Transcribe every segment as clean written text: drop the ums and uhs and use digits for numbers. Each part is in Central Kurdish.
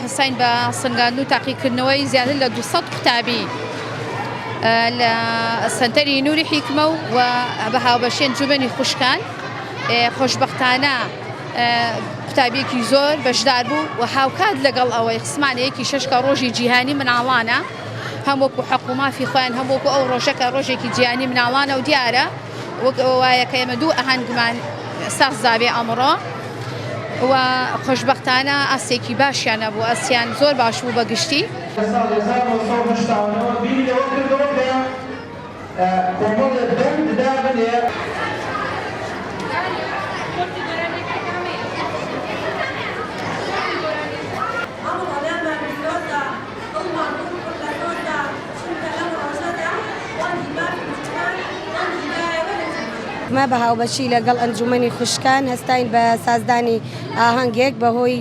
هەستین بە سنگاندن و تاقیکردنەوەی زیاتر لە 200 قوتابی لە سەنتەری نووری حیکمە و بە هاوبەشی ئەنجومەنی خوشکان خۆشبەختانە قوتابیەکی زۆر بەشدار بوو و هاوکات لەگەڵ ئەوەی خسمانەیەکی شەشکە ڕۆژی جیهانی مناڵانە هەمووەکو حەق و مافی خۆیان هەمووەکو ئەو ڕۆژەکە ڕۆژێکی جیهانی مناڵانە و دیارە وەک وایە کە ئێمە دوو ئاهەنگمان سازدابێ ئەمڕۆ و خۆشبەختانە ئاسێکی باشیانە بوو ئەسیان زۆر باش بوو بە گشتی ما بە هاوبەشی لەگەڵ ئەنجومەنی خوشکان هەستین بە سازدانی ئاهەنگێک بەهۆی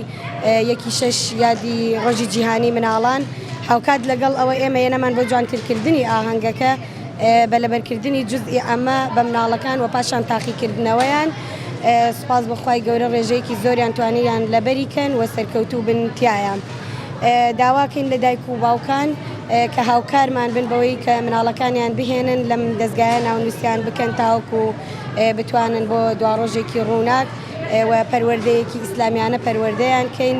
یەکی شەش یادی ڕۆژی جیهانی مناڵان هاوکات لەگەڵ ئەوە ئێمە هێنەمان بۆ جوانکردنی ئاهەنگەکە بە لەبەرکردنی جزئی ئەمە بە مناڵەکان و پاشان تاقیکردنەوەیان سوپاس بەخوای گەورە ڕێژەیەکی زۆریان توانیان لەبەریکەن و سەرکەوتوو بن تایان داواکەین لە دایک و باوکان کە هاوکارمان بن بەوەی کە مناڵەکانیان بهێنن لەم دەستگایە ناونووسیان بکەن تاوەکو بتوانن بۆ دوا ڕۆژێکی ڕووناک و پەروەردەیەکی ئیسلامیانە پەروەردەیان کەین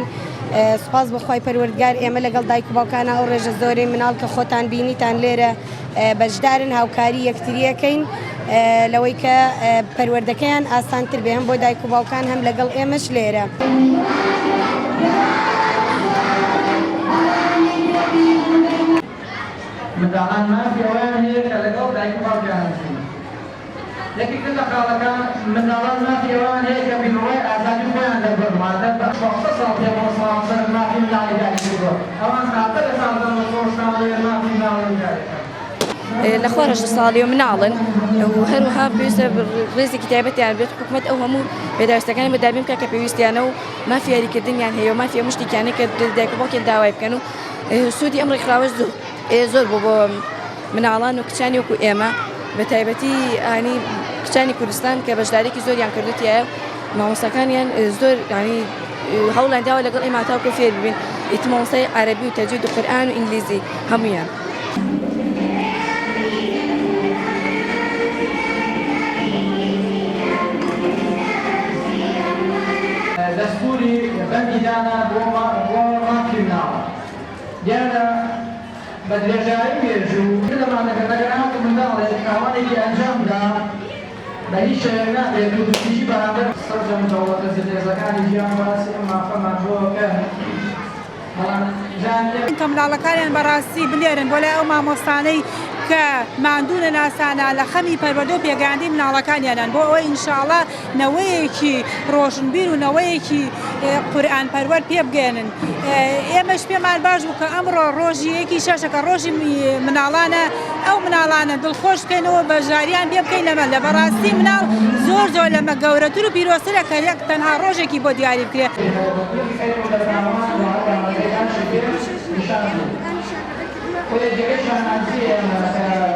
سوپاس بەخوای پەروەردگار ئێمە لەگەڵ دایک و باوکانە ئەو ڕێژە زۆرەی مناڵ کە خۆتان بینیتان لێرە بەشدارن هاوکاری یەکتریەکەین لەوەی کە پەروەردەکەیان ئاسانتر بێ هەم بۆ دایک و باوکان هەم لەگەڵ ئێمەش لێرە. منداڵان مافی ئەویان هەیە کە لەگەڵ دایک و باوکیان هەستن یەکێکتر لە خاڵەکان منداڵان مافی ئەویان هەیە کە بینەوەی ئازادی خۆیان لەبەر مادە بە 16 ساڵ پێوە ساڵ مافی منداڵی دایکی بووە ئەوان خاتر لە ساڵ شانڵێ مافی منداڵی دایکە لە خۆرەشە ساڵی و مناڵن و هەروەها پێویستە ڕێزێکی تایبەتیان بێت حکوومەت ئەو هەموو پێداویستەکانی بەدابین بکە کە پێویستیانە و مافی یاریکردنیان هەیە و مافی مشتێکیانە کە دایک و باوکیان داوای بکەن و سوودی ئەم ڕێکخراوە زۆر بۆ مناڵان و کچانی وەکو ئێمە بە تایبەتی ئانی کچانی کوردستان کە بەشدارێکی زۆریان کردوتیایە مامۆستاکانیان زۆر ینی هەوڵیان داوە لەگەڵ ئێمە تاوەکو فێر ببین ئیتر مامۆستای عەرەبی و تەجوید و قورئان و ئینگلیزی هەموویان. دەستوری بەندی دانا بۆ مافی مناڵ دیارە بە درێژایی مێژوو لەمانەکە بەگەرهات منداڵێک ئاوانێکی ئەنجامدا بە هیچ شەیەک نابێت و دوستیشی بەرامبەر سەرجە متەوەتە زلێزەکانی ژیان بەڕاستی ئەم مافەمان بۆکە کە منداڵەکانیان بەڕاستی بنێرن بۆ لای ئەو مامۆستانەی کە ماندوونە ناسانە لە خەمی پەروەردە و پێگەاندی مناڵەکانیانن بۆ ئەوەی ئینشاءڵڵا نەوەیەکی ڕۆشنبیر و نەوەیەکی قورئان پەروەرد پێ بگەێنن. ئێمەش پێمان باش بوو کە ئەمڕۆ ڕۆژی یەکی شەشەکە ڕۆژی مناڵانە ئەو مناڵانە دڵخۆش بکەینەوە بەژاریان پێ بکەین لەمە لە بەڕاستی مناڵ زۆر لەمە گەورەتر و پیرۆسترە کە یەک تەنها ڕۆژێکی بۆ دیاری بکرێت. Poi